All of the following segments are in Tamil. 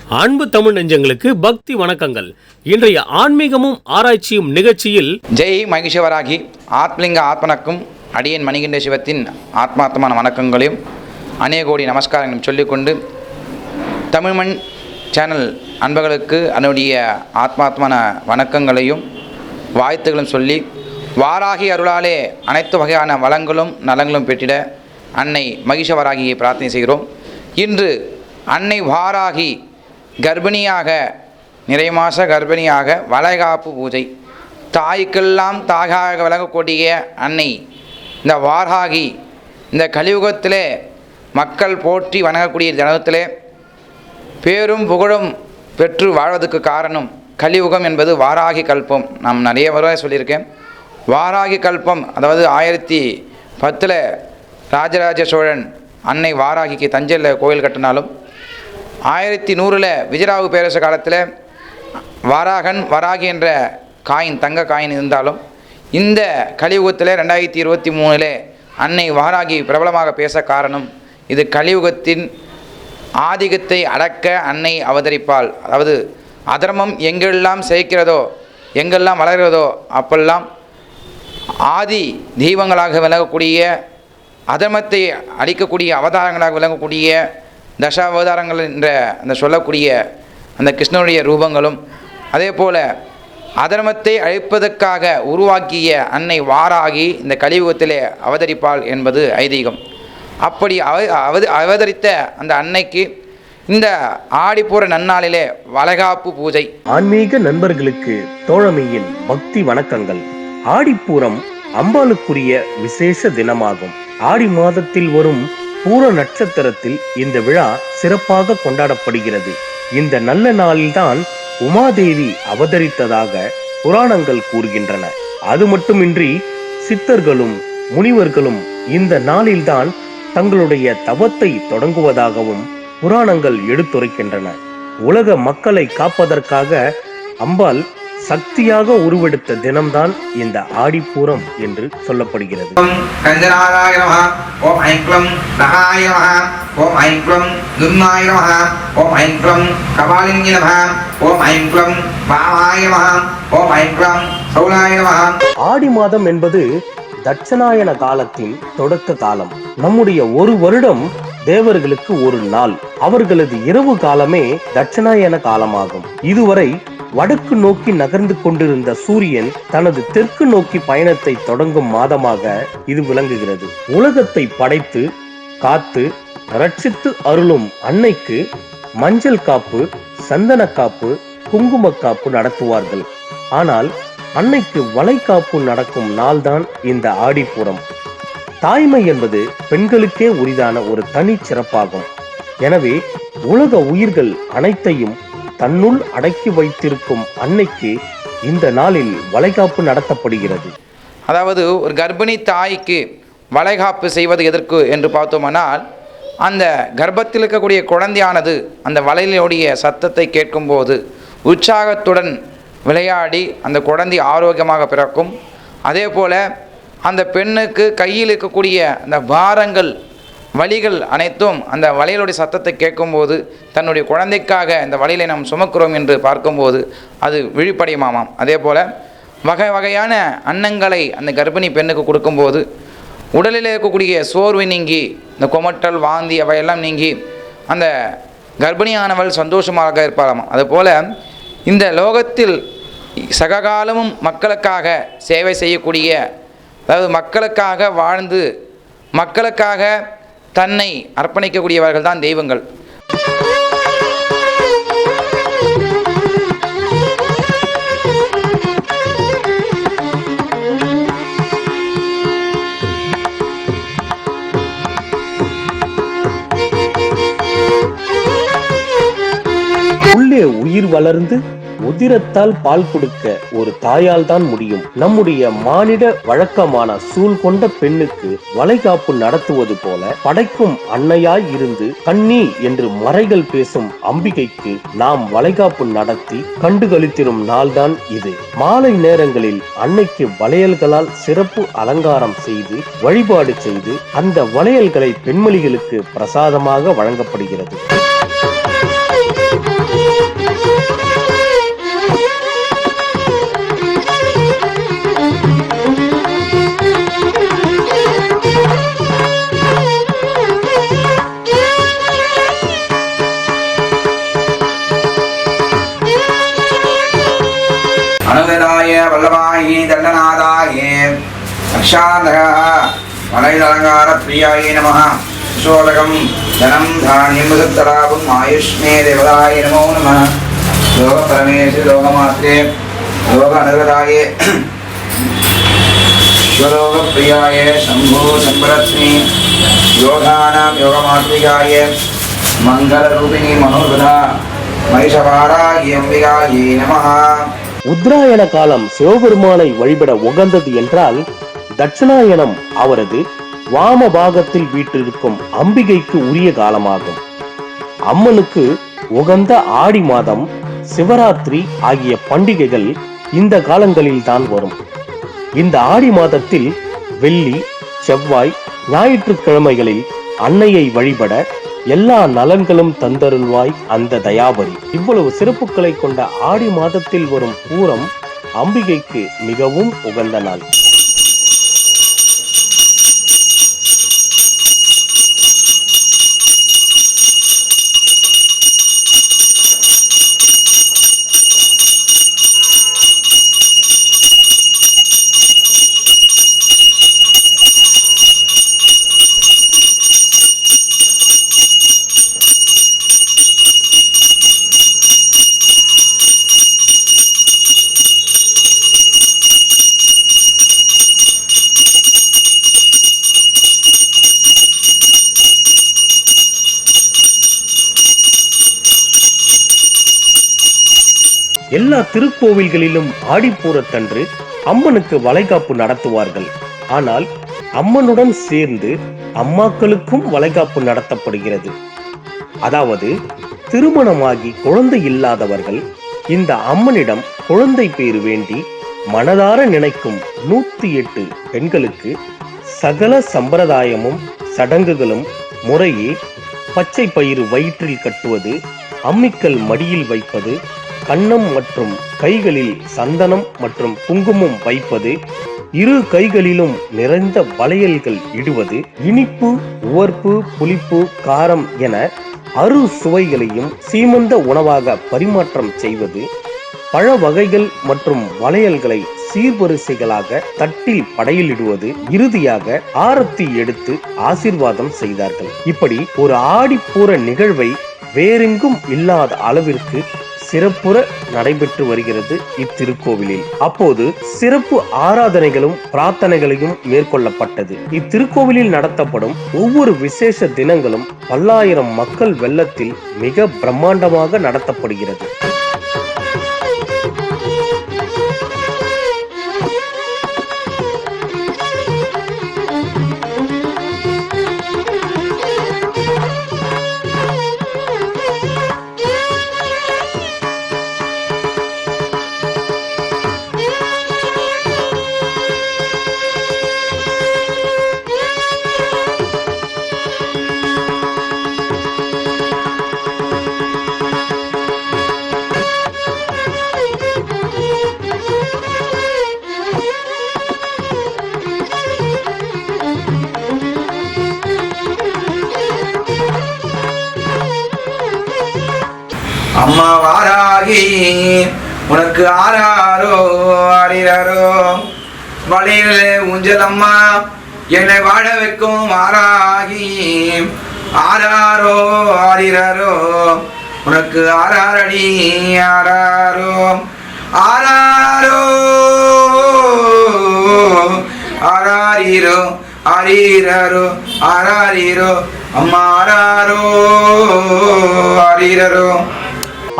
அன்பு தமிழ் நெஞ்சங்களுக்கு பக்தி வணக்கங்கள். இன்றைய ஆன்மீகமும் ஆராய்ச்சியும் நிகழ்ச்சியில் ஜெய் மகிஷவராகி ஆத்மலிங்க ஆத்மனக்கும் அடியன் மணிகண்ட சிவத்தின் ஆத்மார்த்தமான வணக்கங்களையும் அநேகோடி நமஸ்காரங்களையும் சொல்லிக்கொண்டு தமிழ்மண் சேனல் அன்பர்களுக்கு அதனுடைய ஆத்மார்த்தமான வணக்கங்களையும் வாழ்த்துகளும் சொல்லி வாராகி அருளாலே அனைத்து வகையான வளங்களும் நலங்களும் பெற்றிட அன்னை மகிஷவராகியை பிரார்த்தனை செய்கிறோம். இன்று அன்னை வாராகி கர்ப்பிணியாக நிறைமாச கர்ப்பிணியாக வளைகாப்பு பூஜை, தாய்க்கெல்லாம் தாயாக விளங்கக்கூடிய அன்னை இந்த வாராகி இந்த கலியுகத்திலே மக்கள் போற்றி வணங்கக்கூடிய தினத்திலே பேரும் புகழும் பெற்று வாழ்வதற்கு காரணம் கலியுகம் என்பது வாராகி கல்பம். நான் நிறைய முறை சொல்லியிருக்கேன். வாராகி கல்பம் அதாவது 1010 ராஜராஜ சோழன் அன்னை வாராகிக்கு தஞ்சையில் கோயில் கட்டினாலும் 1100 விஜயராகு பேரரசு காலத்தில் வராகி என்ற காயின் தங்க காயின் இருந்தாலும் இந்த கலியுகத்தில் 2023 அன்னை வாராகி பிரபலமாக பேச காரணம் இது கலியுகத்தின் ஆதிக்கத்தை அடக்க அன்னை அவதரிப்பாள். அதாவது அதர்மம் எங்கெல்லாம் செயக்கிறதோ எங்கெல்லாம் வளர்கிறதோ அப்பெல்லாம் ஆதி தெய்வங்களாக விளங்கக்கூடிய அதர்மத்தை அழிக்கக்கூடிய அவதாரங்களாக விளங்கக்கூடிய தசாவதாரங்கள் என்ற அந்த சொல்லக்கூடிய அந்த கிருஷ்ணனுடைய ரூபங்களும் அதே போல் அதர்மத்தை அழிப்பதற்காக உருவாக்கிய அன்னை வாராகி இந்த கலியுகத்திலே அவதரிப்பாள் என்பது ஐதீகம். அப்படி அவதரித்த அந்த அன்னைக்கு இந்த ஆடிப்பூர நன்னாளிலே வளைகாப்பு பூஜை. ஆன்மீக நண்பர்களுக்கு தோழமையின் பக்தி வணக்கங்கள். ஆடிப்பூரம் அம்பாளுக்குரிய விசேஷ தினமாகும். ஆடி மாதத்தில் வரும் பூர நட்சத்திரத்தில் இந்த விழா சிறப்பாக கொண்டாடப்படுகிறது. இந்த நல்ல நாளில்தான் உமாதேவி அவதரித்ததாக புராணங்கள் கூறுகின்றன. அது மட்டுமின்றி சித்தர்களும் முனிவர்களும் இந்த நாளில்தான் தங்களுடைய தவத்தை தொடங்குவதாகவும் புராணங்கள் எடுத்துரைக்கின்றன. உலக மக்களை காப்பதற்காக அம்பாள் சக்தியாக உருவெடுத்த தினம்தான் இந்த ஆடிப்பூரம் என்று சொல்லப்படுகிறது. ஆடி மாதம் என்பது தட்சணாயன காலத்தின் தொடக்க காலம். நம்முடைய ஒரு வருடம் தேவர்களுக்கு ஒரு நாள், அவர்களது இரவு காலமே தட்சணாயன காலமாகும். இதுவரை வடக்கு நோக்கி நகர்ந்து கொண்டிருந்த சூரியன் தனது தெற்கு நோக்கி பயணத்தை தொடங்கும் மாதமாக இது விளங்குகிறது. உலகத்தை படைத்து காத்து ரட்சித்து அருளும் அன்னைக்கு மஞ்சள் காப்பு, சந்தன காப்பு, குங்கும காப்பு நடத்துவார்கள். ஆனால் அன்னைக்கு வளைகாப்பு நடக்கும் நாள்தான் இந்த ஆடிப்பூரம். தாய்மை என்பது பெண்களுக்கே உரிதான ஒரு தனி சிறப்பாகும். எனவே உலக உயிர்கள் அனைத்தையும் தன்னுள் அடக்கி வைத்திருக்கும் அன்னைக்கு இந்த நாளில் வளைகாப்பு நடத்தப்படுகிறது. அதாவது ஒரு கர்ப்பிணி தாய்க்கு வளைகாப்பு செய்வது எதற்கு என்று பார்த்தோமானால், அந்த கர்ப்பத்தில் இருக்கக்கூடிய குழந்தையானது அந்த வளையலுடைய சத்தத்தை கேட்கும்போது உற்சாகத்துடன் விளையாடி அந்த குழந்தை ஆரோக்கியமாக பிறக்கும். அதே போல் அந்த பெண்ணுக்கு கையில் இருக்கக்கூடிய அந்த பாரங்கள் வலிகள் அனைத்தும் அந்த வளையலுடைய சத்தத்தை கேட்கும்போது தன்னுடைய குழந்தைக்காக இந்த வளையலை நாம் சுமக்கிறோம் என்று பார்க்கும்போது அது விழிப்படையுமாமாம். அதே போல் வகை வகையான அன்னங்களை அந்த கர்ப்பிணி பெண்ணுக்கு கொடுக்கும்போது உடலில் இருக்கக்கூடிய சோர்வு நீங்கி இந்த கொமட்டல் வாந்தி அவையெல்லாம் நீங்கி அந்த கர்ப்பிணியானவள் சந்தோஷமாக இருப்பாளாம். அதுபோல் இந்த லோகத்தில் சககாலமும் மக்களுக்காக சேவை செய்யக்கூடிய, அதாவது மக்களுக்காக வாழ்ந்து மக்களுக்காக தன்னை அர்ப்பணிக்கக்கூடியவர்கள் தான் தெய்வங்கள். உள்ளே உயிர் வளர்ந்து உதிரத்தால் பால் கொடுக்க ஒரு தாயால் தான் முடியும். நம்முடைய மானிட வழக்கமான சூழ் கொண்ட பெண்ணுக்கு வளைகாப்பு நடத்துவது போல படைக்கும் அன்னையாய் இருந்து கண்ணி என்று மறைகள் பேசும் அம்பிகைக்கு நாம் வளைகாப்பு நடத்தி கண்டுகளித்திரும் நாள்தான் இது. மாலை நேரங்களில் அன்னைக்கு வளையல்களால் சிறப்பு அலங்காரம் செய்து வழிபாடு செய்து அந்த வளையல்களை பெண்மணிகளுக்கு பிரசாதமாக வழங்கப்படுகிறது. அனுகராய வல்லபாயே தண்டநாதாயே ரக்ஷாந்தக மலையலங்கார பிரியாயே நமः சோலகம் தனம் தானியம் முதத்தராபம் ஆயுஷ்மே தேவதாய நமோ நமः லோக பரமேஸ்வரி லோகமாத்ரே லோக அனுகராயே யோக பிரியாய சம்போ சம்பரத்னி யோகானாம் யோகமாத்ரிகாய மங்களரூபிணி மனோகதா மகிஷபாராகி அம்பிகாயே நமः. உத்தராயண காலம் சிவபெருமானை வழிபட உகந்தது என்றால், தட்சிணாயனம் அவரது வாம பாகத்தில் வீற்றிருக்கும் அம்பிகைக்கு உரிய காலமாகும். அம்மனுக்கு உகந்த ஆடி மாதம், சிவராத்திரி ஆகிய பண்டிகைகள் இந்த காலங்களில் தான் வரும். இந்த ஆடி மாதத்தில் வெள்ளி, செவ்வாய், ஞாயிற்றுக்கிழமைகளில் அன்னையை வழிபட எல்லா நலன்களும் தந்தருள்வாய் அந்த தயாபரி. இவ்வளவு சிறப்புகளை கொண்ட ஆடி மாதத்தில் வரும் பூரம் அம்பிகைக்கு மிகவும் உகந்த நாள். எல்லா திருக்கோவில்களிலும் ஆடிப்பூரத்தன்று அம்மனுக்கு வளைகாப்பு நடத்துவார்கள். ஆனால் அம்மனுடன் சேர்ந்து அம்மாக்களுக்கும் வளைகாப்பு நடத்தப்படுகிறது. அதாவது திருமணமாகி குழந்தை இல்லாதவர்கள் இந்த அம்மனிடம் குழந்தை பேறு வேண்டி மனதார நினைக்கும் 108 பெண்களுக்கு சகல சம்பிரதாயமும் சடங்குகளும் முறையே பச்சை பயிறு வயிற்றில் கட்டுவது, அம்மிக்கல் மடியில் வைப்பது, கன்னம் மற்றும் கைகளில் சந்தனம் மற்றும் குங்குமம் வைப்பது, இரு கைகளிலும் நிறைந்த வளையல்கள் இடுவது, இனிப்பு, உவர்ப்பு, புளிப்பு, காரம் என அறு சுவைகளையும் சீமந்த உணவாக பரிமாற்றம் செய்வது, பழ வகைகள் மற்றும் வளையல்களை சீர்வரிசைகளாக தட்டில் படையிலிடுவது, இறுதியாக ஆரத்தி எடுத்து ஆசீர்வாதம் செய்தார்கள். இப்படி ஒரு ஆடிப்பூர நிகழ்வை வேறெங்கும் இல்லாத அளவிற்கு சிறப்புற நடைபெற்று வருகிறது இத்திருக்கோவிலில். அப்போது சிறப்பு ஆராதனைகளும் பிரார்த்தனைகளையும் மேற்கொள்ளப்பட்டது. இத்திருக்கோவிலில் நடத்தப்படும் ஒவ்வொரு விசேஷ தினங்களும் பல்லாயிரம் மக்கள் வெள்ளத்தில் மிக பிரம்மாண்டமாக நடத்தப்படுகிறது. அம்மா வாராகி உனக்கு ஆராரோ ஆரிரரோ வழியில ஊஞ்சல் அம்மா என்னை வாழ வைக்கும் ஆராகி ஆராரோ ஆரிரரோ உனக்கு ஆராரடி ஆராரோ ஆராரோ ஆராரிரோ ஆரிரரோ ஆராரிரோ அம்மா ஆராரோ ஆரிரரோ.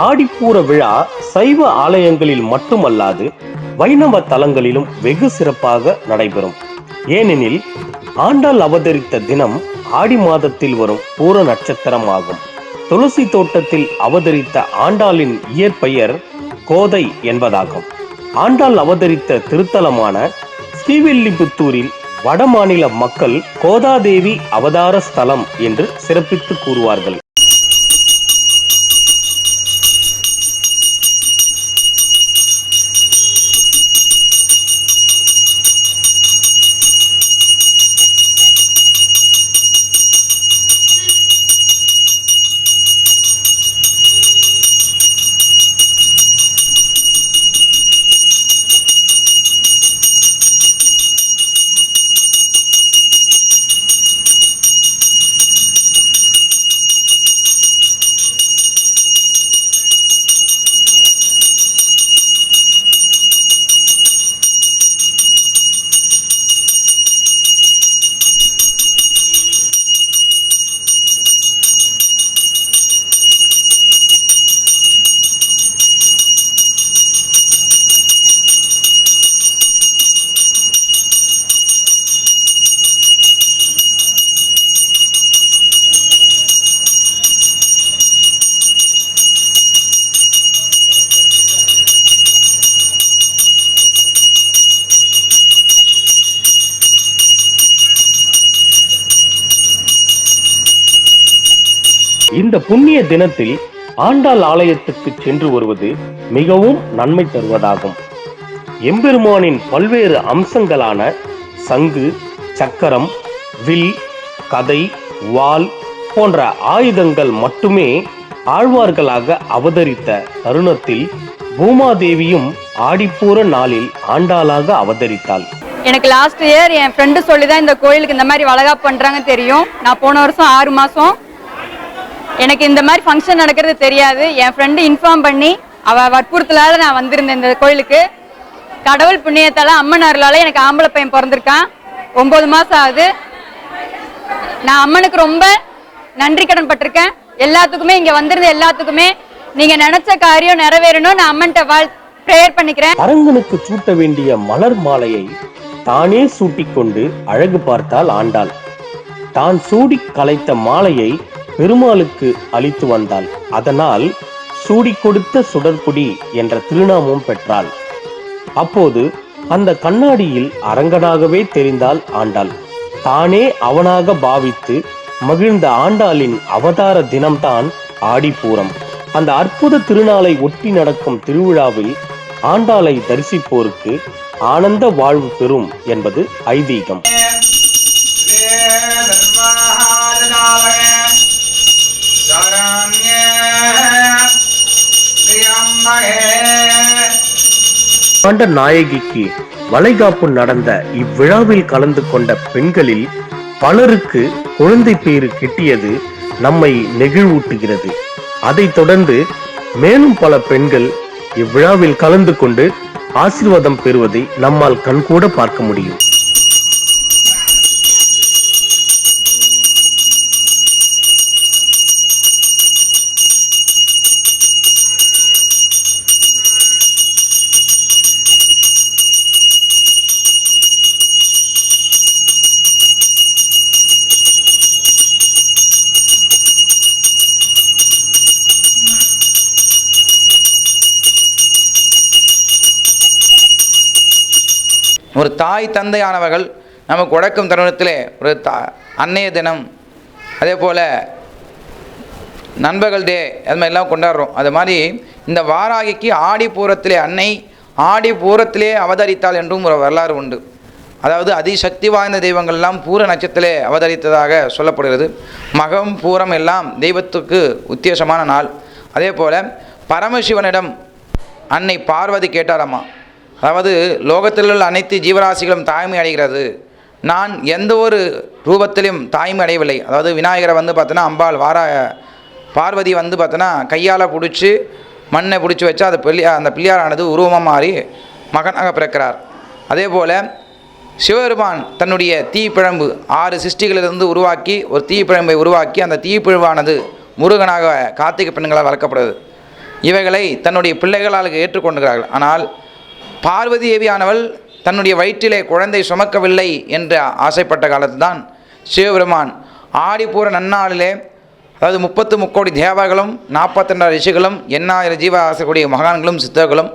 ஆடிப்பூர விழா சைவ ஆலயங்களில் மட்டுமல்லாது வைணவ தலங்களிலும் வெகு சிறப்பாக நடைபெறும். ஏனெனில் ஆண்டாள் அவதரித்த தினம் ஆடி மாதத்தில் வரும் பூர நட்சத்திரம் ஆகும். துளசி தோட்டத்தில் அவதரித்த ஆண்டாளின் இயற்பெயர் கோதை என்பதாகும். ஆண்டாள் அவதரித்த திருத்தலமான ஸ்ரீவில்லிபுத்தூரில் வடமாநில மக்கள் கோதாதேவி அவதார ஸ்தலம் என்று சிறப்பித்து கூறுவார்கள். புண்ணிய தினத்தில் ஆண்டாள் ஆலயத்துக்கு சென்று வருவது மிகவும் நன்மை தருவதாகும். எம்பெருமானின் பல்வேறு அம்சங்களான சங்கு, சக்கரம், வில், கதை, வாள் போன்ற ஆயுதங்கள் மட்டுமே ஆழ்வார்களாக அவதரித்த தருணத்தில் பூமாதேவியும் ஆடிப்பூர நாளில் ஆண்டாளாக அவதரித்தாள். எனக்கு லாஸ்ட் இயர் என் ஃப்ரெண்டு சொல்லி தான் இந்த கோயிலுக்கு இந்த மாதிரி வளகாப்பு பண்ணுறாங்க தெரியும். நான் போன வருஷம் 6 மாதம் எனக்கு இந்த மாதிரி ஃபங்க்ஷன் நடக்கிறது தெரியாது. என் ஃப்ரெண்டு இன்ஃபார்ம் பண்ணி அவள் வற்புறுத்தலால் நான் வந்திருந்தேன் இந்த கோயிலுக்கு. கடவுள் புண்ணியத்தால் அம்மன் அருளால் எனக்கு ஆம்பளை பையன் பிறந்திருக்கான். 9 மாதம் ஆகுது. நான் அம்மனுக்கு ரொம்ப நன்றி கடன் பட்டிருக்கேன். எல்லாத்துக்குமே இங்கே வந்திருந்த எல்லாத்துக்குமே நீங்கள் நினச்ச காரியம் நிறைவேறணும். நான் அம்மன்கிட்ட ப்ரேயர் பண்ணிக்கிறேன். அரங்கனுக்கு சூட்ட வேண்டிய மலர் மாலையை தானே சூட்டிக்கொண்டு அழகு பார்த்தாள் ஆண்டாள். தான் சூடி கலைத்த மாலையை பெருமாளுக்கு அளித்து வந்தாள். அதனால் சூடி கொடுத்த சுடர்புடி என்ற திருநாமம் பெற்றாள். அப்போது அந்த கண்ணாடியில் அரங்கனாகவே தெரிந்தாள் ஆண்டாள். தானே அவனாக பாவித்து மகிழ்ந்த ஆண்டாளின் அவதார தினம்தான் ஆடிப்பூரம். அந்த அற்புத திருநாளை ஒட்டி நடக்கும் திருவிழாவில் ஆண்டாளை தரிசிப்போருக்கு ஆனந்த வாழ்வு பெறும் என்பது ஐதீகம். ஆண்ட நாயகிக்கு வளைகாப்பு நடந்த இவ்விழாவில் கலந்து கொண்ட பெண்களில் பலருக்கு குழந்தை பேறு கிட்டியது நம்மை நெகிழ்வூட்டுகிறது. அதைத் தொடர்ந்து மேலும் பல பெண்கள் இவ்விழாவில் கலந்து கொண்டு ஆசீர்வாதம் பெறுவதை நம்மால் கண்கூட பார்க்க முடியும். ஒரு தாய் தந்தையானவர்கள் நமக்கு உழைக்கும் தருணத்திலே ஒரு அன்னைய தினம், அதே போல் நண்பர்கள் டே, அது மாதிரிலாம் கொண்டாடுறோம். அது மாதிரி இந்த வாராகிக்கு ஆடிப்பூரத்திலே அன்னை ஆடிப்பூரத்திலே அவதரித்தாள் என்றும் ஒரு வரலாறு உண்டு. அதாவது அதிசக்தி வாய்ந்த தெய்வங்கள்லாம் பூர நட்சத்திரத்திலே அவதரித்ததாக சொல்லப்படுகிறது. மகம் பூரம் எல்லாம் தெய்வத்துக்கு உத்தேசமான நாள். அதே போல் பரமசிவனிடம் அன்னை பார்வதி கேட்டாரம்மா, அதாவது லோகத்தில் உள்ள அனைத்து ஜீவராசிகளும் தாய்மை அடைகிறது, நான் எந்த ஒரு ரூபத்திலும் தாய்மை அடையவில்லை. அதாவது விநாயகரை வந்து பார்த்தோன்னா அம்பாள் பார்வதி வந்து பார்த்தோன்னா கையால் பிடிச்சி மண்ணை பிடிச்சி வச்சா அது அந்த பிள்ளையாரானது உருவமாக மாறி மகனாக பிறக்கிறார். அதே போல் சிவபெருமான் தன்னுடைய தீப்பிழம்பு 6 சிருஷ்டிகளிலிருந்து உருவாக்கி ஒரு தீப்பிழம்பை உருவாக்கி அந்த தீப்பிழம்பானது முருகனாக கார்த்திகை பெண்களால் வளர்க்கப்படுது. இவைகளை தன்னுடைய பிள்ளைகளால் ஏற்றுக்கொண்டுகிறார்கள். ஆனால் பார்வதி தேவியானவள் தன்னுடைய வயிற்றிலே குழந்தை சுமக்கவில்லை என்று ஆசைப்பட்ட காலத்துதான் சிவபெருமான் ஆடிப்பூர நன்னாளிலே, அதாவது 33 தேவர்களும் 42 ரிஷிகளும் 8000 ஜீவ ஆசைக்கூடிய மகான்களும் சித்தர்களும்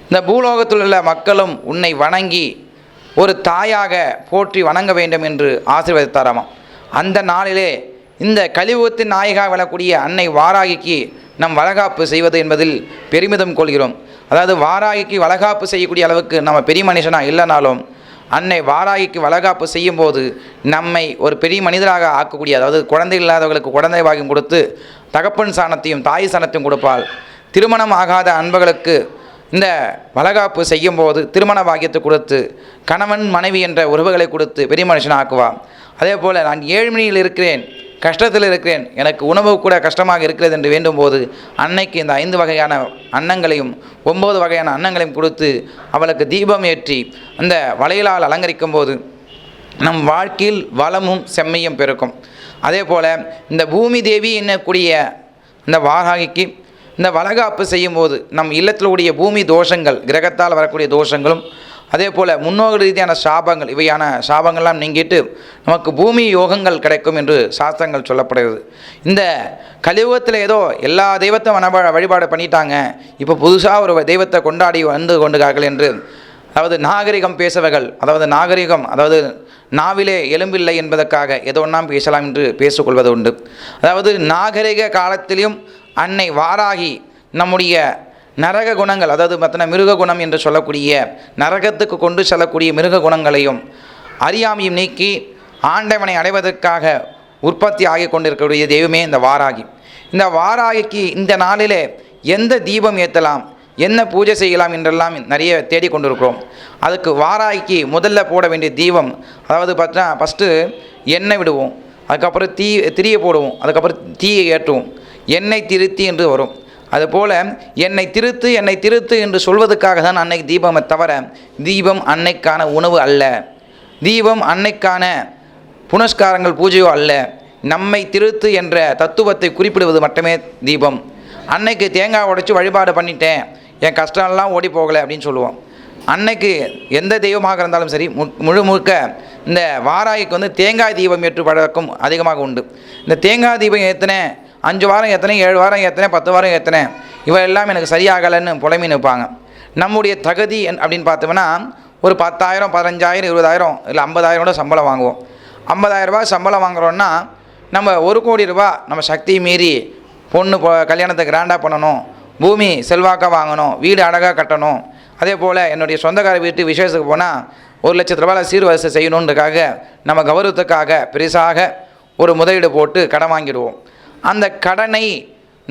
இந்த பூலோகத்தில் உள்ள மக்களும் உன்னை வணங்கி ஒரு தாயாக போற்றி வணங்க வேண்டும் என்று ஆசீர்வதித்தாராமாம். அந்த நாளிலே இந்த கலியுகத்தின் நாயகாக விளக்கூடிய அன்னை வாராகிக்கு நம் வளகாப்பு செய்வது என்பதில் பெருமிதம் கொள்கிறோம். அதாவது வாராகிக்கு வளகாப்பு செய்யக்கூடிய அளவுக்கு நம்ம பெரிய மனுஷனாக இல்லைனாலும் அன்னை வாராகிக்கு வளகாப்பு செய்யும்போது நம்மை ஒரு பெரிய மனிதராக ஆக்கக்கூடிய, அதாவது குழந்தை இல்லாதவர்களுக்கு குழந்தை பாக்கியம் கொடுத்து தகப்பன் சாணத்தையும் தாய் சாணத்தையும் கொடுப்பாள். திருமணம் ஆகாத அன்பர்களுக்கு இந்த வளகாப்பு செய்யும்போது திருமண பாக்கியத்தை கொடுத்து கணவன் மனைவி என்ற உறவுகளை கொடுத்து பெரிய மனுஷன் ஆக்குவாள். அதே போல் நான் ஏழ்மையில் இருக்கிறேன், கஷ்டத்தில் இருக்கிறேன், எனக்கு உணவு கூட கஷ்டமாக இருக்கிறது என்று வேண்டும்போது அன்னைக்கு இந்த 5 வகையான அன்னங்களையும் 9 வகையான அன்னங்களையும் கொடுத்து அவளுக்கு தீபம் ஏற்றி அந்த வளையலால் அலங்கரிக்கும் போது நம் வாழ்க்கையில் வளமும் செம்மையும் பெருக்கும். அதே போல் இந்த பூமி தேவி என்னக்கூடிய இந்த வாராகிக்கு இந்த வளகாப்பு செய்யும்போது நம் இல்லத்தில் கூடிய பூமி தோஷங்கள், கிரகத்தால் வரக்கூடிய தோஷங்களும், அதே போல் முன்னோர்கள் ரீதியான சாபங்கள், இவையான சாபங்கள்லாம் நீங்கிட்டு நமக்கு பூமி யோகங்கள் கிடைக்கும் என்று சாஸ்திரங்கள் சொல்லப்படுகிறது. இந்த கலியுகத்தில் ஏதோ எல்லா தெய்வத்தையும் வழிபாடு பண்ணிட்டாங்க, இப்போ புதுசாக ஒரு தெய்வத்தை கொண்டாடி வந்து கொண்டுகிறார்கள் என்று, அதாவது நாகரிகம் பேசுவர்கள், அதாவது நாகரிகம், அதாவது நாவிலே எலும்பில்லை என்பதற்காக எதோ ஒன்றாம் பேசலாம் என்று பேசிக்கொள்வது உண்டு. அதாவது நாகரிக காலத்திலும் அன்னை வாராகி நம்முடைய நரக குணங்கள், அதாவது பார்த்தீங்கன்னா மிருக குணம் என்று சொல்லக்கூடிய நரகத்துக்கு கொண்டு செல்லக்கூடிய மிருக குணங்களையும் அறியாமையும் நீக்கி ஆண்டவனை அடைவதற்காக உற்பத்தி ஆகி கொண்டிருக்கக்கூடிய தெய்வமே இந்த வாராகி. இந்த வாராகிக்கு இந்த நாளிலே எந்த தீபம் ஏற்றலாம், என்ன பூஜை செய்யலாம் என்றெல்லாம் நிறைய தேடிக்கொண்டிருக்கிறோம். அதுக்கு வாராகிக்கு முதல்ல போட வேண்டிய தீபம், அதாவது பார்த்தா ஃபஸ்ட்டு எண்ணெய் விடுவோம், அதுக்கப்புறம் திரியை போடுவோம், அதுக்கப்புறம் தீயை ஏற்றுவோம். எண்ணெய் திருத்தி என்று வரும். அதுபோல் எண்ணெய் திருத்து என்று சொல்வதற்காக தான் அன்னைக்கு தீபமே தவிர தீபம் அன்னைக்கான உணவு அல்ல, தீபம் அன்னைக்கான புனஸ்காரங்கள் பூஜையோ அல்ல. நம்மை திருத்து என்ற தத்துவத்தை குறிப்பிடுவது மட்டுமே தீபம். அன்னைக்கு தேங்காய் உடைச்சி வழிபாடு பண்ணிட்டேன், என் கஷ்டம்லாம் ஓடி போகலை அப்படின்னு சொல்லுவோம். அன்னைக்கு எந்த தெய்வமாக இருந்தாலும் சரி முழுக்க இந்த வாராகிக்கு தேங்காய் தீபம் ஏற்று பழக்கம் அதிகமாக உண்டு. இந்த தேங்காய் தீபம் ஏற்றினேன், 5 வாரம் ஏற்றினேன், 7 வாரம் ஏற்றினேன், 10 வாரம் ஏற்றினேன், இவையெல்லாம் எனக்கு சரியாகலைன்னு புலம்பி நிற்பாங்க. நம்முடைய தகுதி அப்படின்னு பார்த்தோம்னா ஒரு 10,000, 15,000, 20,000 இல்லை 50,000 கூட சம்பளம் வாங்குவோம். 50,000 ரூபா சம்பளம் வாங்குகிறோன்னா நம்ம 1 கோடி ரூபா நம்ம சக்தி மீறி பொண்ணு கல்யாணத்தை கிராண்டாக பண்ணணும், பூமி செல்வாக்காக வாங்கணும், வீடு அழகாக கட்டணும். அதே போல் என்னுடைய சொந்தக்கார வீட்டு விசேஷத்துக்கு போனால் 1 லட்சத்து ரூபாயில் சீர்வரிசை செய்யணுன்றதுக்காக நம்ம கௌரவத்துக்காக பெருசாக ஒரு முதலீடு போட்டு கடன் வாங்கிடுவோம். அந்த கடனை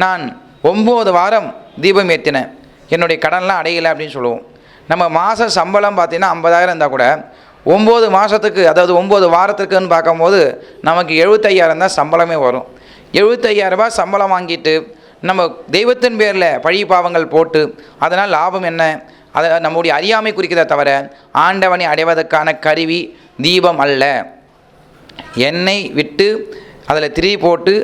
நான் 9 வாரம் தீபம் ஏற்றினேன், என்னுடைய கடன்லாம் அடையலை அப்படின்னு சொல்லுவோம். நம்ம மாத சம்பளம் பார்த்திங்கன்னா 50,000 இருந்தால் கூட 9 மாதத்துக்கு, அதாவது 9 வாரத்துக்குன்னு பார்க்கும்போது நமக்கு 75,000 தான் சம்பளமே வரும். 75,000 ரூபாய் சம்பளம் வாங்கிட்டு நம்ம தெய்வத்தின் பேரில் பழி பாவங்கள் போட்டு அதனால் லாபம் என்ன? அதை நம்முடைய அறியாமை குறிக்கிறத தவிர ஆண்டவனை அடைவதற்கான கருவி தீபம் அல்ல. எண்ணெய் விட்டு அதில் திரி போட்டு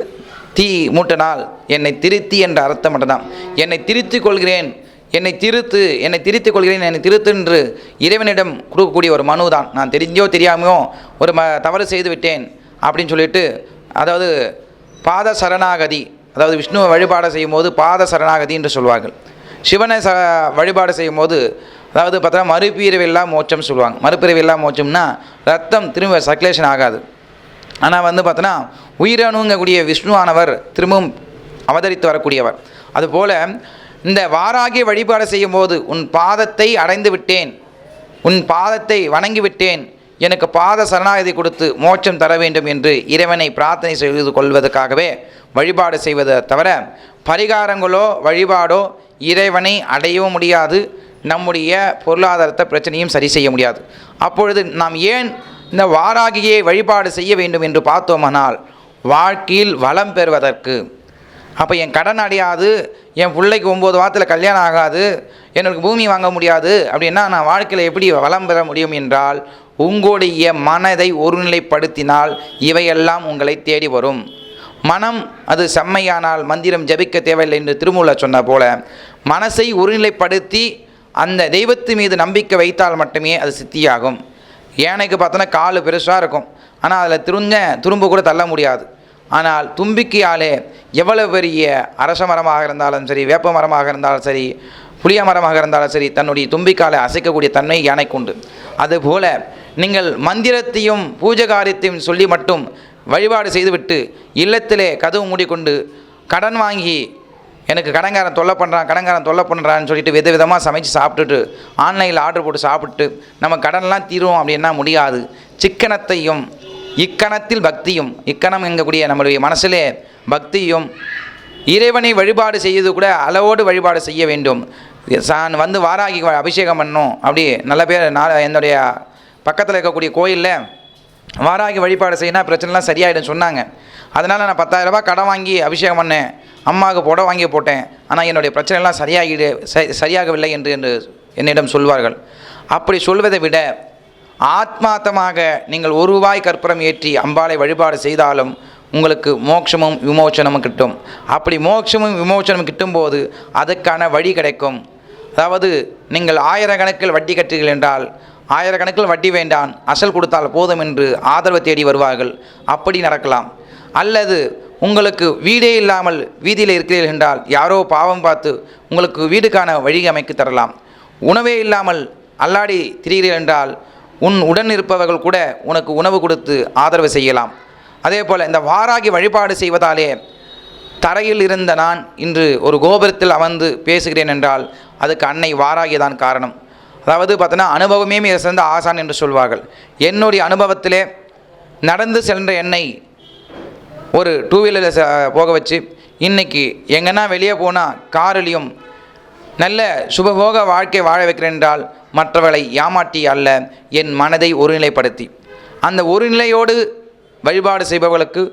தீ மூட்டினால் என்னை திருத்தி என்ற அர்த்தம் மட்டும்தான். என்னை திருத்தி கொள்கிறேன், என்னை திருத்திக் கொள்கிறேன், என்னை திருத்து என்று இறைவனிடம் கொடுக்கக்கூடிய ஒரு மனு தான். நான் தெரிஞ்சோ தெரியாமையோ ஒரு தவறு செய்து விட்டேன் அப்படின்னு சொல்லிட்டு, அதாவது பாத சரணாகதி, அதாவது விஷ்ணுவை வழிபாடு செய்யும் போது பாத சரணாகதி என்று சொல்வார்கள். சிவனை வழிபாடு செய்யும் போது அதாவது பார்த்தா மறுபிறவில்லா மோட்சம் சொல்லுவாங்க. மறுபிறவில்லா மோட்சம்னா ரத்தம் திரும்ப சர்க்குலேஷன் ஆகாது. ஆனால் பார்த்தோன்னா உயிரணுங்கக்கூடிய விஷ்ணுவானவர் திரும்பவும் அவதரித்து வரக்கூடியவர். அதுபோல் இந்த வாராகி வழிபாடு செய்யும் போது உன் பாதத்தை அடைந்து விட்டேன், உன் பாதத்தை வணங்கி விட்டேன், எனக்கு பாத சரணாகதி கொடுத்து மோட்சம் தர வேண்டும் என்று இறைவனை பிரார்த்தனை செய்து கொள்வதற்காகவே வழிபாடு செய்வதை தவிர பரிகாரங்களோ வழிபாடோ இறைவனை அடையவும் முடியாது, நம்முடைய பொருளாதாரத்தை பிரச்சனையும் சரி செய்ய முடியாது. அப்பொழுது நாம் ஏன் இந்த வாராகியை வழிபாடு செய்ய வேண்டும் என்று பார்த்தோமானால் வாழ்க்கையில் வளம் பெறுவதற்கு. அப்போ என் கடன் அடையாது, என் பிள்ளைக்கு 9 வாரத்தில் கல்யாணம் ஆகாது, எனக்கு பூமி வாங்க முடியாது அப்படின்னா நான் வாழ்க்கையில் எப்படி வளம் பெற முடியும் என்றால் உங்களுடைய மனதை ஒருநிலைப்படுத்தினால் இவையெல்லாம் உங்களை தேடி வரும். மனம் அது செம்மையானால் மந்திரம் ஜபிக்க தேவையில்லை என்று திருமூலர் சொன்ன போல மனசை ஒருநிலைப்படுத்தி அந்த தெய்வத்து மீது நம்பிக்கை வைத்தால் மட்டுமே அது சித்தியாகும். ஏனைக்கு பார்த்தோன்னா கால் பெருசாக இருக்கும், ஆனால் அதில் துரும்பு கூட தள்ள முடியாது. ஆனால் தும்பிக்கையாலே எவ்வளவு பெரிய அரச மரமாக இருந்தாலும் சரி, வேப்ப மரமாக இருந்தாலும் சரி, புளிய மரமாக இருந்தாலும் சரி, தன்னுடைய தும்பிக்காலை அசைக்கக்கூடிய தன்மை யானைக்கு உண்டு. அதுபோல் நீங்கள் மந்திரத்தையும் பூஜகாரியத்தையும் சொல்லி மட்டும் வழிபாடு செய்துவிட்டு இல்லத்திலே கதவு மூடிக்கொண்டு கடன் வாங்கி எனக்கு கடன்காரன் தொல்லை பண்ணுறான்னு சொல்லிட்டு விதவிதமாக சமைச்சு சாப்பிட்டுட்டு ஆன்லைனில் ஆர்டர் போட்டு சாப்பிட்டு நம்ம கடன்லாம் தீரும் அப்படின்னா முடியாது. சிக்கனத்தையும் இக்கணத்தில் பக்தியும், இக்கணம் எங்கக்கூடிய நம்மளுடைய மனசிலே பக்தியும் இறைவனை வழிபாடு செய்வது கூட அளவோடு வழிபாடு செய்ய வேண்டும். நான் வாராகி அபிஷேகம் பண்ணணும் அப்படி நல்ல பேர் என்னுடைய பக்கத்தில் இருக்கக்கூடிய கோயிலில் வாராகி வழிபாடு செய்யணும் பிரச்சனைலாம் சரியாயிடும் சொன்னாங்க. அதனால் நான் 10,000 ரூபாய் கடன் வாங்கி அபிஷேகம் பண்ணேன், அம்மாவுக்கு புடவை வாங்கி போட்டேன், ஆனால் என்னுடைய பிரச்சனைலாம் சரியாகவில்லை என்று என்னிடம் சொல்வார்கள். அப்படி சொல்வதை விட ஆத்மார்த்தமாக நீங்கள் 1 ரூபாய் கற்பூரம் ஏற்றி அம்பாளை வழிபாடு செய்தாலும் உங்களுக்கு மோட்சமும் விமோச்சனமும் கிட்டும். அப்படி மோட்சமும் விமோச்சனமும் கிட்டும்போது அதுக்கான வழி கிடைக்கும். அதாவது நீங்கள் 1000 கணக்கில் வட்டி கட்டுகிறீர்கள் என்றால் 1000 கணக்கில் வட்டி வேண்டாம், அசல் கொடுத்தால் போதும் என்று ஆதரவு தேடி வருவார்கள். அப்படி நடக்கலாம். அல்லது உங்களுக்கு வீடே இல்லாமல் வீதியில் இருக்கிறீர்கள் என்றால் யாரோ பாவம் பார்த்து உங்களுக்கு வீடுக்கான வழி அமைத்து தரலாம். உணவே இல்லாமல் அல்லாடி திரிகிறீர்கள் என்றால் உன் உடன் இருப்பவர்கள் கூட உனக்கு உணவு கொடுத்து ஆதரவு செய்யலாம். அதே போல் இந்த வாராகி வழிபாடு செய்வதாலே தரையில் இருந்த நான் இன்று ஒரு கோபுரத்தில் அமர்ந்து பேசுகிறேன் என்றால் அதுக்கு அன்னை வாராகி தான் காரணம். அதாவது பார்த்தோன்னா அனுபவமே மிக சிறந்த ஆசான் என்று சொல்வார்கள். என்னுடைய அனுபவத்திலே நடந்து சென்ற என்னை ஒரு டூ வீலரில் போக வச்சு இன்றைக்கி எங்கன்னா வெளியே போனால் காரிலையும் நல்ல சுபபோக வாழ்க்கை வாழ வைக்கிறேன் என்றால் மற்றவர்களை ஏமாற்றி அல்ல, என் மனதை ஒருநிலைப்படுத்தி அந்த ஒருநிலையோடு வழிபாடு செய்பவர்களுக்கு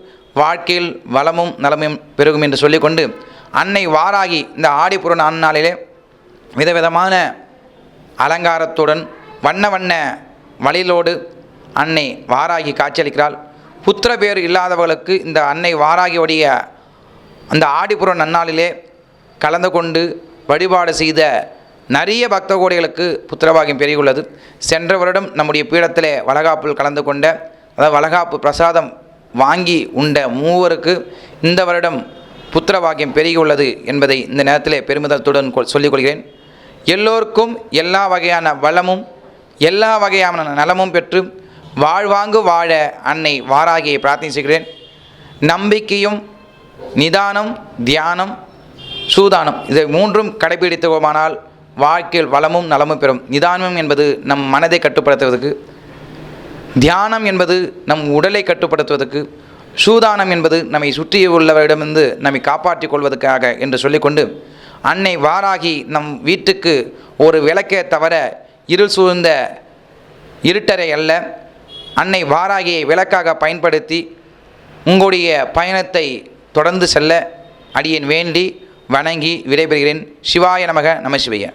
வாழ்க்கையில் வளமும் நலமும் பெருகும் என்று சொல்லிக்கொண்டு அன்னை வாராகி இந்த ஆடிப்புற நாளிலே விதவிதமான அலங்காரத்துடன் வண்ண வண்ண வழியிலோடு அன்னை வாராகி காட்சியளிக்கிறாள். புத்திர பேர் இல்லாதவர்களுக்கு இந்த அன்னை வாராகியுடைய அந்த ஆடிப்புற நன்னாளிலே கலந்து கொண்டு வழிபாடு செய்த நிறைய பக்த கோடிகளுக்கு புத்திரபாகியம் பெருகியுள்ளது. சென்ற வருடம் நம்முடைய பீடத்திலே வளகாப்பில் கலந்து கொண்ட, அதாவது வளகாப்பு பிரசாதம் வாங்கி உண்ட மூவருக்கு இந்த வருடம் புத்திரபாகியம் பெருகியுள்ளது என்பதை இந்த நேரத்திலே பெருமிதத்துடன் சொல்லிக்கொள்கிறேன். எல்லோருக்கும் எல்லா வகையான வளமும் எல்லா வகையான நலமும் பெற்று வாழ்வாங்கு வாழ அன்னை வாராகியை பிரார்த்தனை செய்கிறேன். நம்பிக்கையும் நிதானம், தியானம், சூதானம் இதை மூன்றும் கடைபிடித்தோமானால் வாழ்க்கையில் வளமும் நலமும் பெறும். நிதானம் என்பது நம் மனதை கட்டுப்படுத்துவதற்கு, தியானம் என்பது நம் உடலை கட்டுப்படுத்துவதற்கு, சூதானம் என்பது நம்மை சுற்றியுள்ளவரிடமிருந்து நம்மை காப்பாற்றிக் கொள்வதற்காக என்று சொல்லிக்கொண்டு அன்னை வாராகி நம் வீட்டுக்கு ஒரு விளக்கே தவிர இருள் சூழ்ந்த இருட்டறை அல்ல, அன்னை வாராகியை விளக்காக பயன்படுத்தி உங்களுடைய பயணத்தை தொடர்ந்து செல்ல அடியேன் வேண்டி வணங்கி விடைபெறுகிறேன். சிவாய நமக. நம சிவாய.